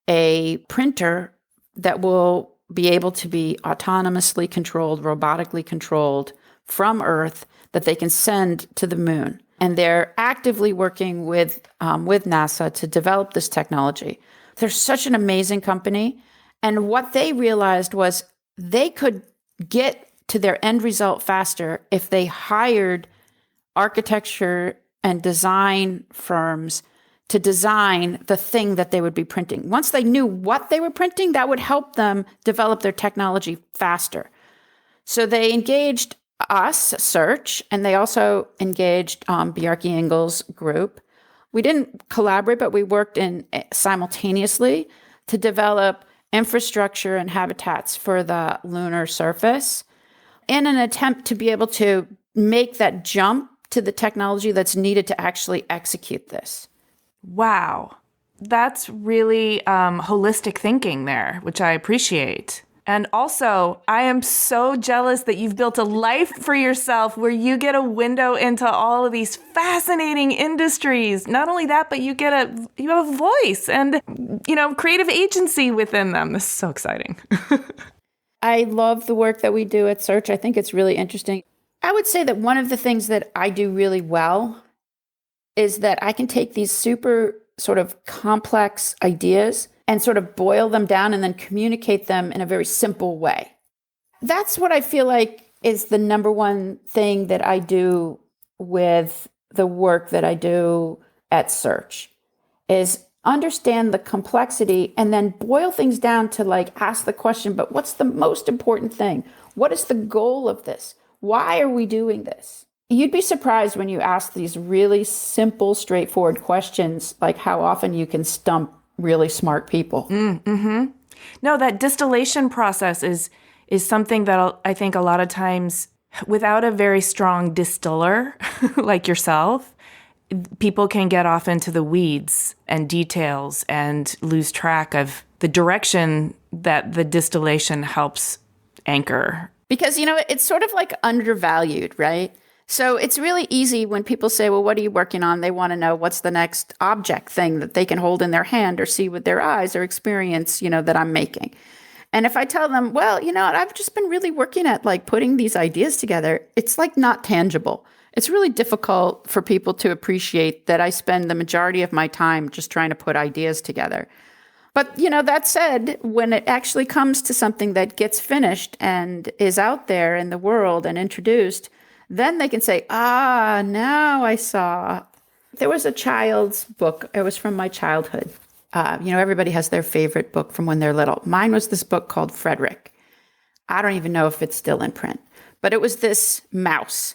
a printer that will be able to be autonomously controlled, robotically controlled from Earth, that they can send to the moon. and they're actively working with NASA to develop this technology. They're such an amazing company. And what they realized was they could get to their end result faster if they hired architecture and design firms to design the thing that they would be printing. Once they knew what they were printing, that would help them develop their technology faster. So they engaged us, Search, and they also engaged Bjarke Ingels group. We didn't collaborate, but we worked in simultaneously to develop infrastructure and habitats for the lunar surface in an attempt to be able to make that jump to the technology that's needed to actually execute this. Wow. That's really holistic thinking there, which I appreciate. And also, I am so jealous that you've built a life for yourself where you get a window into all of these fascinating industries. Not only that, but you have a voice and, creative agency within them. This is so exciting. I love the work that we do at Search. I think it's really interesting. I would say that one of the things that I do really well is that I can take these super sort of complex ideas and sort of boil them down and then communicate them in a very simple way. That's what I feel like is the number one thing that I do with the work that I do at Search, is understand the complexity and then boil things down to ask the question, but what's the most important thing? What is the goal of this? Why are we doing this? You'd be surprised when you ask these really simple, straightforward questions, like how often you can stump really smart people. Mm-hmm. No, that distillation process is something that I think a lot of times, without a very strong distiller like yourself, people can get off into the weeds and details and lose track of the direction that the distillation helps anchor. Because, it's sort of undervalued, right? So it's really easy when people say, well, what are you working on? They want to know what's the next object thing that they can hold in their hand or see with their eyes or experience, that I'm making. And if I tell them, well, I've just been really working at putting these ideas together, it's not tangible. It's really difficult for people to appreciate that I spend the majority of my time just trying to put ideas together. But, that said, when it actually comes to something that gets finished and is out there in the world and introduced, then they can say, now I saw. There was a child's book. It was from my childhood. Everybody has their favorite book from when they're little. Mine was this book called Frederick. I don't even know if it's still in print. But it was this mouse.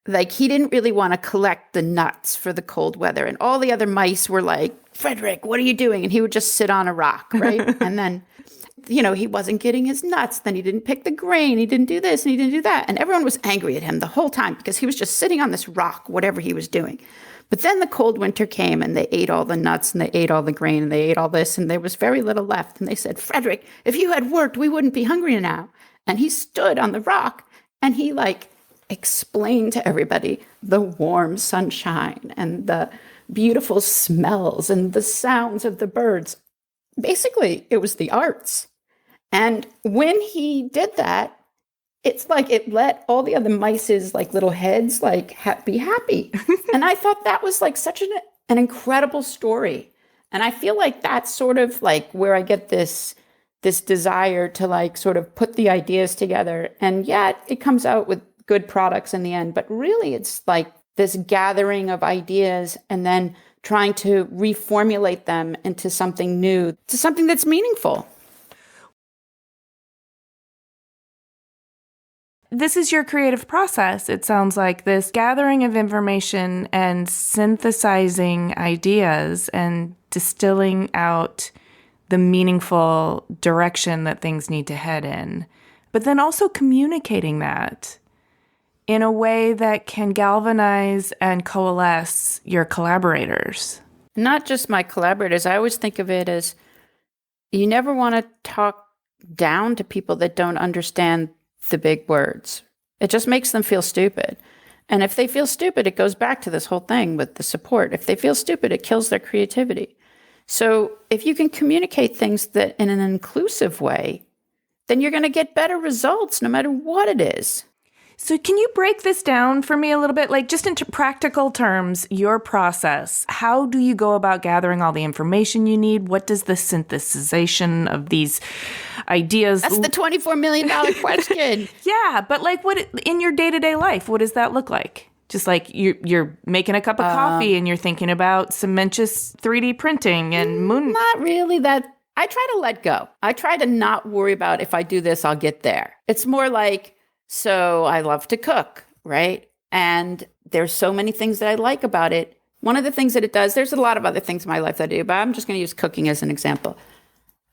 He didn't really want to collect the nuts for the cold weather. And all the other mice were like, Frederick, what are you doing? And he would just sit on a rock, right? And then he wasn't getting his nuts. Then he didn't pick the grain. He didn't do this and he didn't do that. And everyone was angry at him the whole time because he was just sitting on this rock, whatever he was doing. But then the cold winter came and they ate all the nuts and they ate all the grain and they ate all this and there was very little left. And they said, Frederick, if you had worked, we wouldn't be hungry now. And he stood on the rock and he explained to everybody the warm sunshine and the beautiful smells and the sounds of the birds. Basically, it was the arts. And when he did that, it's it let all the other mice's little heads be happy. And I thought that was such an incredible story. And I feel that's sort of where I get this desire to sort of put the ideas together. And yet it comes out with good products in the end. But really it's this gathering of ideas and then trying to reformulate them into something new, to something that's meaningful. This is your creative process. It sounds like this gathering of information and synthesizing ideas and distilling out the meaningful direction that things need to head in, but then also communicating that in a way that can galvanize and coalesce your collaborators. Not just my collaborators. I always think of it as you never want to talk down to people that don't understand the big words. It just makes them feel stupid. And if they feel stupid, it goes back to this whole thing with the support. If they feel stupid, it kills their creativity. So if you can communicate things that in an inclusive way, then you're going to get better results no matter what it is. So can you break this down for me a little bit? Like just into practical terms, your process. How do you go about gathering all the information you need? What does the synthesization of these ideas? That's the $24 million question. Yeah, but like in your day-to-day life, what does that look like? Just like you're making a cup of coffee and you're thinking about cementous 3D printing and moon. Not really that. I try to let go. I try to not worry about if I do this, I'll get there. It's more like, so I love to cook, right? And there's so many things that I like about it. One of the things that it does, there's a lot of other things in my life that I do, but I'm just going to use cooking as an example.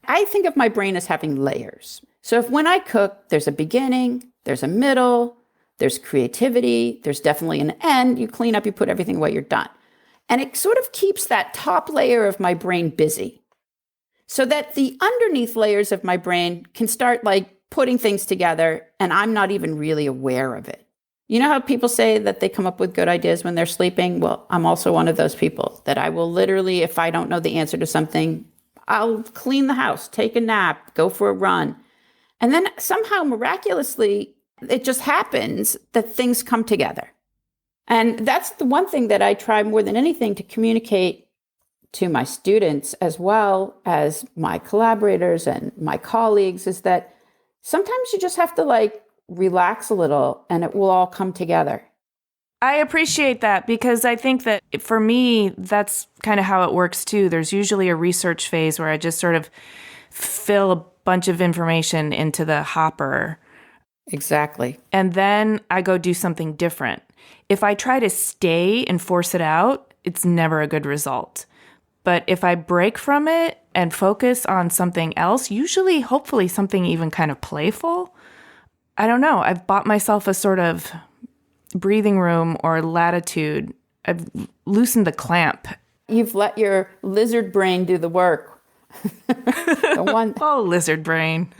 I think of my brain as having layers. So if when I cook, there's a beginning, there's a middle, there's creativity, there's definitely an end. You clean up, you put everything away, you're done. And it sort of keeps that top layer of my brain busy so that the underneath layers of my brain can start like putting things together and I'm not even really aware of it. You know how people say that they come up with good ideas when they're sleeping? Well, I'm also one of those people that I will literally, if I don't know the answer to something, I'll clean the house, take a nap, go for a run. And then somehow miraculously, it just happens that things come together. And that's the one thing that I try more than anything to communicate to my students as well as my collaborators and my colleagues is that sometimes you just have to like relax a little and it will all come together. I appreciate that because I think that for me, that's kind of how it works too. There's usually a research phase where I just sort of fill a bunch of information into the hopper. Exactly. And then I go do something different. If I try to stay and force it out, it's never a good result. But if I break from it and focus on something else, usually, hopefully, something even kind of playful, I don't know. I've bought myself a sort of breathing room or latitude. I've loosened the clamp. You've let your lizard brain do the work. Oh, lizard brain.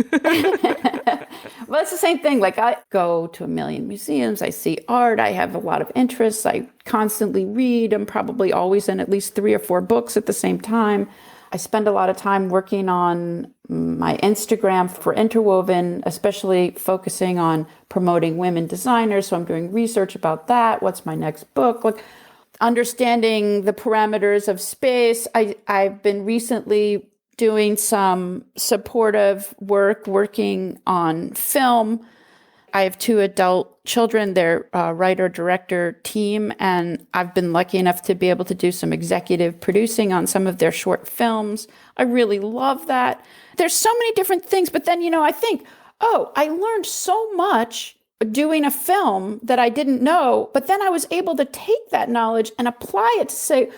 Well, it's the same thing. Like I go to a million museums. I see art. I have a lot of interests. I constantly read. I'm probably always in at least 3 or 4 books at the same time. I spend a lot of time working on my Instagram for Interwoven, especially focusing on promoting women designers. So I'm doing research about that. What's my next book? Like understanding the parameters of space. I've been recently doing some supportive work, working on film. I have 2 adult children. They're a writer-director team, and I've been lucky enough to be able to do some executive producing on some of their short films. I really love that. There's so many different things, but then, I think, I learned so much doing a film that I didn't know, but then I was able to take that knowledge and apply it to say,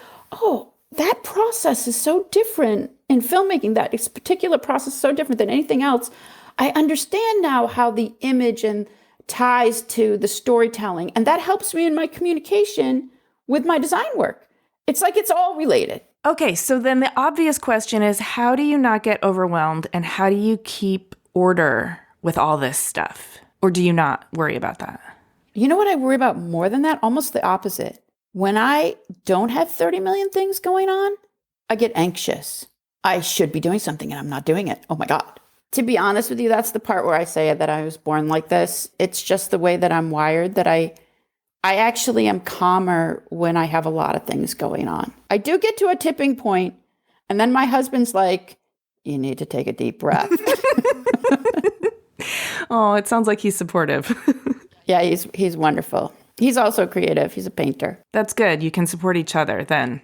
that process is so different in filmmaking, that particular process is so different than anything else. I understand now how the image and ties to the storytelling, and that helps me in my communication with my design work. It's like it's all related. Okay, so then the obvious question is, how do you not get overwhelmed and how do you keep order with all this stuff? Or do you not worry about that? You know what I worry about more than that? Almost the opposite. When I don't have 30 million things going on, I get anxious. I should be doing something and I'm not doing it. Oh my God. To be honest with you, that's the part where I say that I was born like this. It's just the way that I'm wired that I actually am calmer when I have a lot of things going on. I do get to a tipping point, and then my husband's like, you need to take a deep breath. Oh, it sounds like he's supportive. Yeah, he's wonderful. He's also creative. He's a painter. That's good. You can support each other then.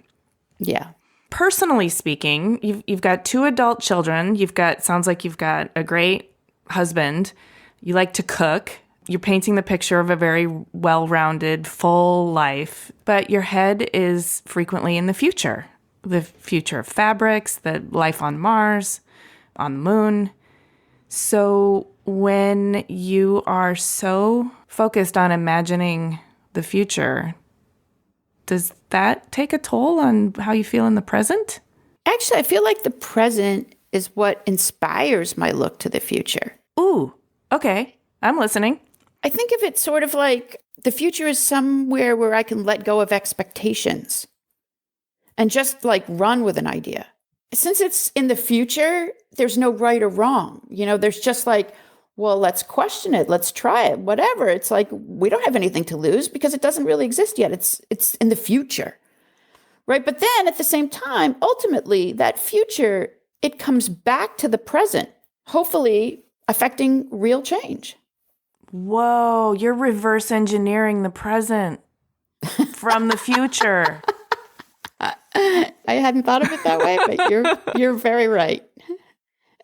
Yeah. Personally speaking, you've got 2 adult children. Sounds like you've got a great husband. You like to cook. You're painting the picture of a very well-rounded, full life, but your head is frequently in the future of fabrics, the life on Mars, on the moon. So when you are so focused on imagining the future, does that take a toll on how you feel in the present? Actually, I feel like the present is what inspires my look to the future. Ooh, okay. I'm listening. I think of it sort of like the future is somewhere where I can let go of expectations and just like run with an idea. Since it's in the future, there's no right or wrong. There's just like well, let's question it. Let's try it, whatever. It's like, we don't have anything to lose because it doesn't really exist yet. It's in the future, right? But then at the same time, ultimately, that future, it comes back to the present, hopefully affecting real change. Whoa, you're reverse engineering the present from the future. I hadn't thought of it that way, but you're very right.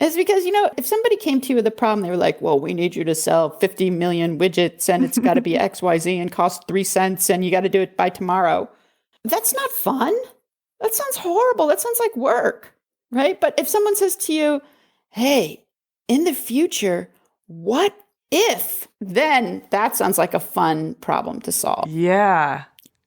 It's because, if somebody came to you with a problem, they were like, well, we need you to sell 50 million widgets and it's got to be XYZ and cost 3 cents and you got to do it by tomorrow. That's not fun. That sounds horrible. That sounds like work, right? But if someone says to you, hey, in the future, what if? Then that sounds like a fun problem to solve. Yeah.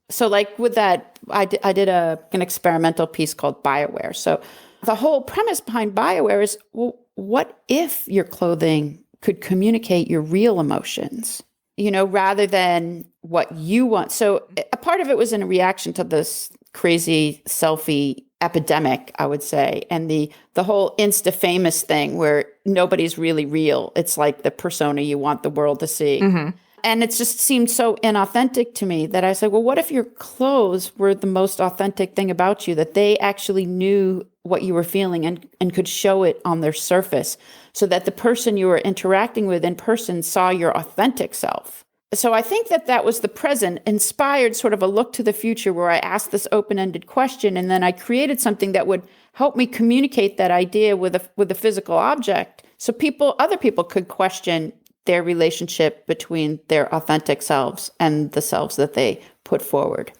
So like with that, I did an experimental piece called BioWare. So the whole premise behind BioWare is, well, what if your clothing could communicate your real emotions, rather than what you want? So a part of it was in a reaction to this crazy selfie epidemic, I would say, and the whole Insta famous thing where nobody's really real. It's like the persona you want the world to see. Mm-hmm. And it just seemed so inauthentic to me that I said, well, what if your clothes were the most authentic thing about you, that they actually knew what you were feeling and could show it on their surface so that the person you were interacting with in person saw your authentic self. So I think that was the present, inspired sort of a look to the future where I asked this open-ended question, and then I created something that would help me communicate that idea with a physical object so other people could question their relationship between their authentic selves and the selves that they put forward.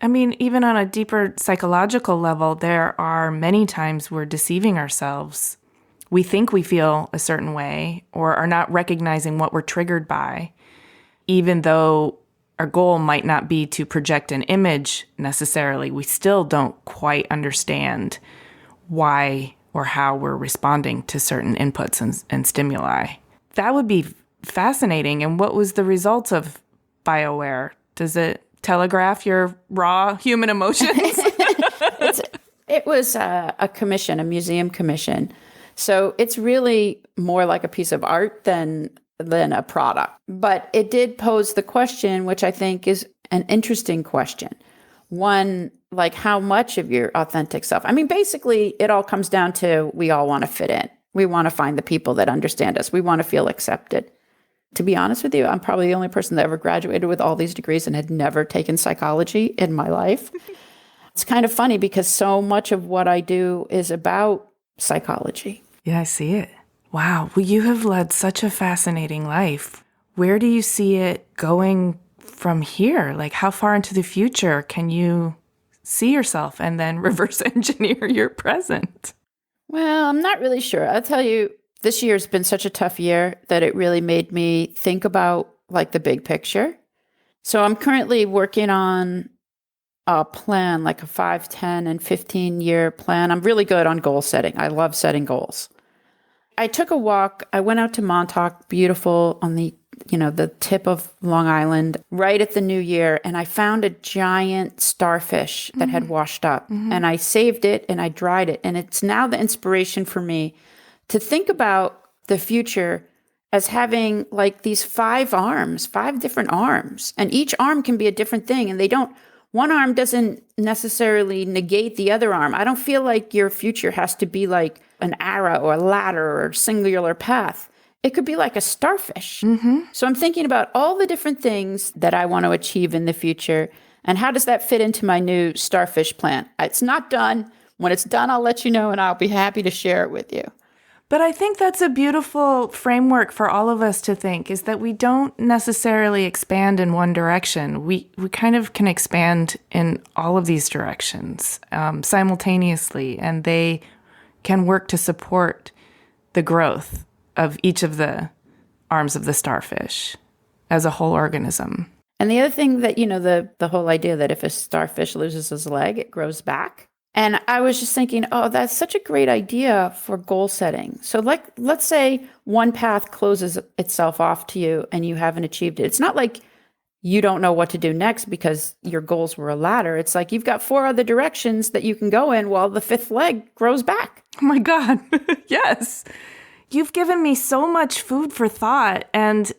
I mean, even on a deeper psychological level, there are many times we're deceiving ourselves. We think we feel a certain way or are not recognizing what we're triggered by, even though our goal might not be to project an image necessarily. We still don't quite understand why or how we're responding to certain inputs and stimuli. That would be fascinating. And what was the result of BioWare? Does it telegraph your raw human emotions? It was a commission, a museum commission. So it's really more like a piece of art than a product. But it did pose the question, which I think is an interesting question. One, like how much of your authentic self? I mean, basically, it all comes down to we all want to fit in. We want to find the people that understand us. We want to feel accepted. To be honest with you, I'm probably the only person that ever graduated with all these degrees and had never taken psychology in my life. It's kind of funny because so much of what I do is about psychology. Yeah, I see it. Wow. Well, you have led such a fascinating life. Where do you see it going from here? Like, how far into the future can you see yourself and then reverse engineer your present? Well, I'm not really sure. I'll tell you, this year's been such a tough year that it really made me think about like the big picture. So I'm currently working on a plan, like a 5, 10, and 15-year plan. I'm really good on goal setting. I love setting goals. I took a walk. I went out to Montauk, beautiful on the tip of Long Island, right at the new year. And I found a giant starfish that had washed up. Mm-hmm. And I saved it and I dried it. And it's now the inspiration for me to think about the future as having like these 5 different arms. And each arm can be a different thing. And one arm doesn't necessarily negate the other arm. I don't feel like your future has to be like an arrow or a ladder or a singular path. It could be like a starfish. Mm-hmm. So I'm thinking about all the different things that I want to achieve in the future. And how does that fit into my new starfish plan? It's not done. When it's done, I'll let you know and I'll be happy to share it with you. But I think that's a beautiful framework for all of us to think, is that we don't necessarily expand in one direction. We kind of can expand in all of these directions simultaneously, and they can work to support the growth of each of the arms of the starfish as a whole organism. And the other thing that, the whole idea that if a starfish loses his leg, it grows back. And I was just thinking, oh, that's such a great idea for goal setting. So let's say one path closes itself off to you and you haven't achieved it. It's not like you don't know what to do next because your goals were a ladder. It's like you've got 4 other directions that you can go in while the 5th leg grows back. Oh my God. Yes. You've given me so much food for thought. And,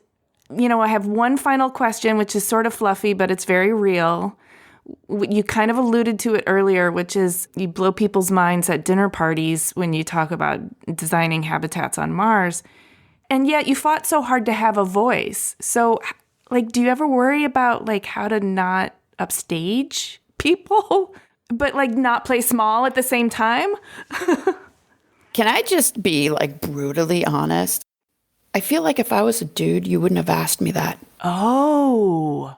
I have one final question, which is sort of fluffy, but it's very real. You kind of alluded to it earlier, which is you blow people's minds at dinner parties when you talk about designing habitats on Mars. And yet you fought so hard to have a voice. So, do you ever worry about, how to not upstage people, but, not play small at the same time? Can I just be, brutally honest? I feel like if I was a dude, you wouldn't have asked me that. Oh,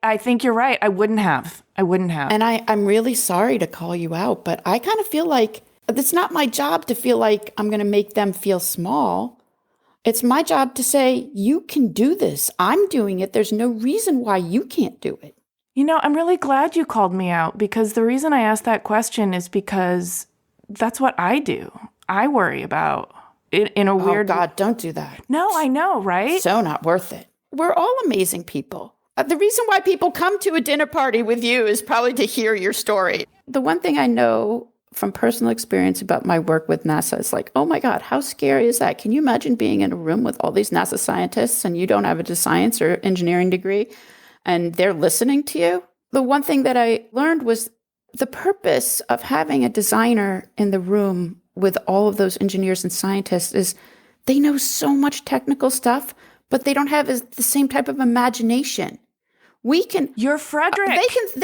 I think you're right. I wouldn't have. And I'm really sorry to call you out, but I kind of feel like it's not my job to feel like I'm going to make them feel small. It's my job to say, you can do this. I'm doing it. There's no reason why you can't do it. I'm really glad you called me out, because the reason I asked that question is because that's what I do. I worry about it in a weird... Oh, God, don't do that. No, I know, right? So not worth it. We're all amazing people. The reason why people come to a dinner party with you is probably to hear your story. The one thing I know from personal experience about my work with NASA is oh my God, how scary is that? Can you imagine being in a room with all these NASA scientists and you don't have a science or engineering degree and they're listening to you? The one thing that I learned was the purpose of having a designer in the room with all of those engineers and scientists is they know so much technical stuff, but they don't have the same type of imagination. You're Frederick.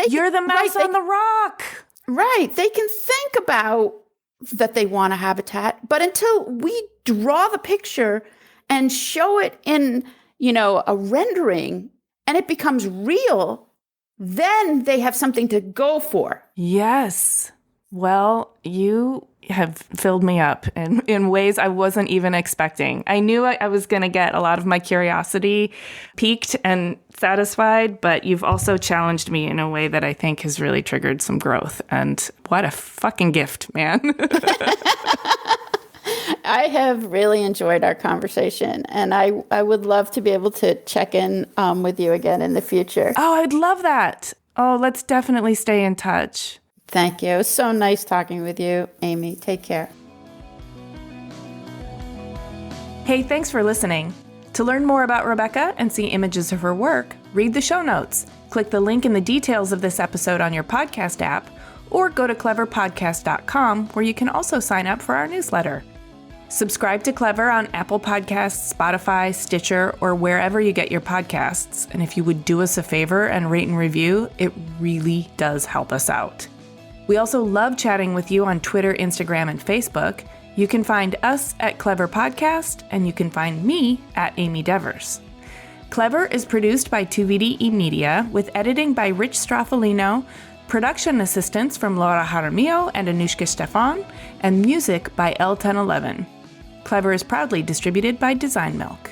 You're the mouse on the rock. Right. They can think about that they want a habitat, but until we draw the picture and show it in, a rendering and it becomes real, then they have something to go for. Yes. Well, you have filled me up in ways I wasn't even expecting. I knew I was going to get a lot of my curiosity piqued and satisfied, but you've also challenged me in a way that I think has really triggered some growth. And what a fucking gift, man. I have really enjoyed our conversation, and I would love to be able to check in with you again in the future. Oh, I'd love that. Oh, let's definitely stay in touch. Thank you. It was so nice talking with you, Amy. Take care. Hey, thanks for listening. To learn more about Rebeccah and see images of her work, read the show notes, click the link in the details of this episode on your podcast app, or go to cleverpodcast.com, where you can also sign up for our newsletter. Subscribe to Clever on Apple Podcasts, Spotify, Stitcher, or wherever you get your podcasts. And if you would do us a favor and rate and review, it really does help us out. We also love chatting with you on Twitter, Instagram, and Facebook. You can find us at Clever Podcast, and you can find me at Amy Devers. Clever is produced by 2VDE Media, with editing by Rich Straffolino, production assistance from Laura Jaramillo and Anushka Stefan, and music by L1011. Clever is proudly distributed by Design Milk.